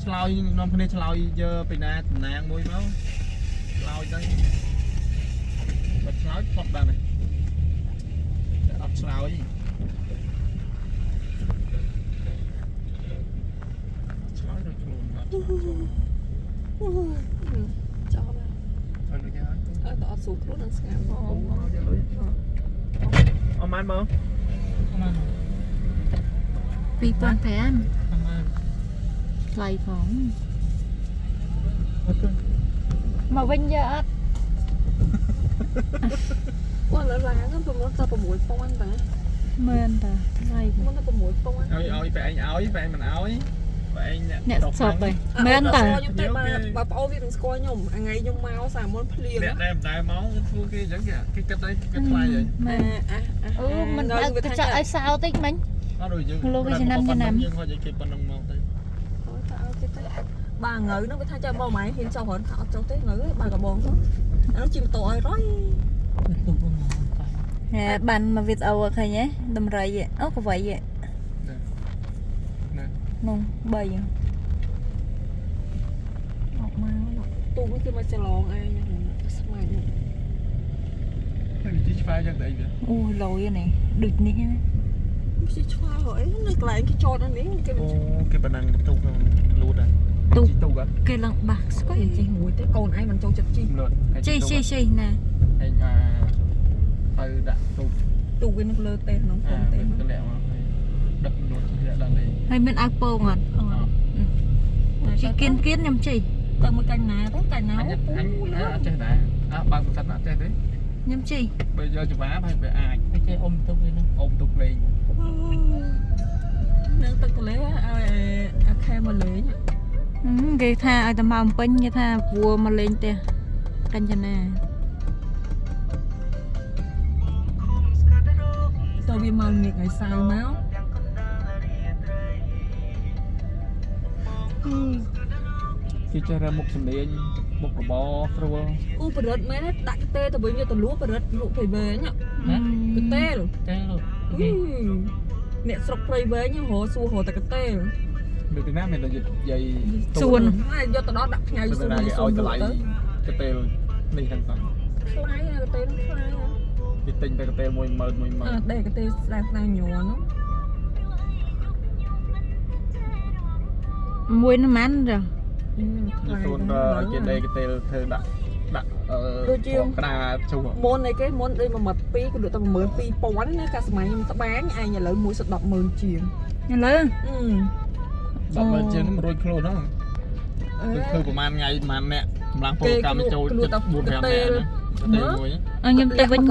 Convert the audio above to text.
ឆ្លោយនាំគ្នាឆ្លោយយកពីណាតំណាងមួយមកឆ្លោយទៅបាត់ឆ្លោយផុតបានហើយអត់ឆ្លោយឆ្លោយដូចខ្លួនបាត់ចោលអត់ដូចហើយតអត់ស៊ូខ្លួននឹងស្ងាត់មកអូយកលុយអត់ម៉ានមក2,500ថ្លៃផង អត់ទេ មកវិញយកអត់ គាត់លើឡានប្រមូលតែ6,000តា មែនតាថ្លៃ មុនតែ6,000ឲ្យបែងឲ្យបែងមិនឲ្យបែង អ្នកស្រុកហ្នឹងមែនតា ខ្ញុំទៅបើប្អូនវានឹងស្គាល់ខ្ញុំថ្ងៃខ្ញុំមកសាមុនភ្លៀង អ្នកដែលមកធ្វើគេអញ្ចឹងគេគិតតែគេថ្លៃហើយ មែនអូមិនបើកចាក់ឲ្យសោតិចមិញ អត់ដូចយើង លោកវាឆ្នាំយើងហត់ឲ្យគេប៉ុណ្្នឹងមកទៅ bà ngự nó mới thay cho bao mày hiện sau hồn họ cho tới ngự bà cả bồn thôi nó chim tội rồi បានមកវីដេអូឃើញហ៎តម្រៃអូក៏វៃហ៎នោះ3 học mà tu mới kia mà sẽ lòn ai nha sao mà được ហើយវិធីឆ្វាយយ៉ាងដែរវា អូលយនេះដូចនេះណា sẽ choa hỏi nó lại cái tròn nó miếng cái អូគេប៉ុណ្ណឹងទុកក្នុងលូតហើយទុកអត់ គេឡើងបាក់ស្គាល់ cái chi mùi tới con ai mình cho chật chi លូត ជីណា ហើយទៅដាក់ទុក tu cái nó lơ tên nó អា con ទៅ tên លាក់មកហើយដឹកលូតទៅដល់លេង ហើយមានឲ្យពងអត់ជីគៀនខ្ញុំជី tao mới canh ná đấy canh អ áo ញអត់ចេះដែរបើកសិនអត់ចេះទេ ខ្ញុំជី បើយកច្បាប់ហើយវាអាច ไม่ใช่อมตุกเลยนะ អុំទុកលេង nâng tao lấy ai khe mà lấy គេថាឲ្យតែមកអំពេញគេថាវួរមកលេងផ្ទះកញ្ចនា tao bị màu nhiệt ngày sao máu គេចេះរកមុខសម្លេងមុខរបរស្រួល u bật rớt mấy đấy đặt cái tê tao bây giờ tao lúa bật rớt lụ phải về nhá cái tê rồi ใช่ลูก nè sọc play với như hồ xua hồ tại cái tê ដូចពីណាមាននិយាយ xuân ai do tao đó đặt ngày ទៅ xuân ណា ngày គេឲ្យ xuân តម្លៃ tới កតេលនេះហ្នឹងទៅ khai cái tê nó khai គេទិញតែកតេល10000 đây cái tê đang nhồi nó មួយនឹងម៉ាន់ចុះ 10000ទៅឲ្យគេដេកតេលធ្វើដាក់ក្តារជុះ môn này cái môn đây mà mật pi cái được tao mượn pi pón nữa cả máy nhưng tao bán ai nhà lớn mua sập đập mượn chiên ឥឡូវ ដល់មកជាង100ខ្លួនហ្នឹងគឺធ្វើប្រហែលថ្ងៃប្រហែលអ្នកកម្លាំងពលកម្មចូលចិត្ត4-5នាក់ណាតែមួយ ខ្ញុំទៅវិញ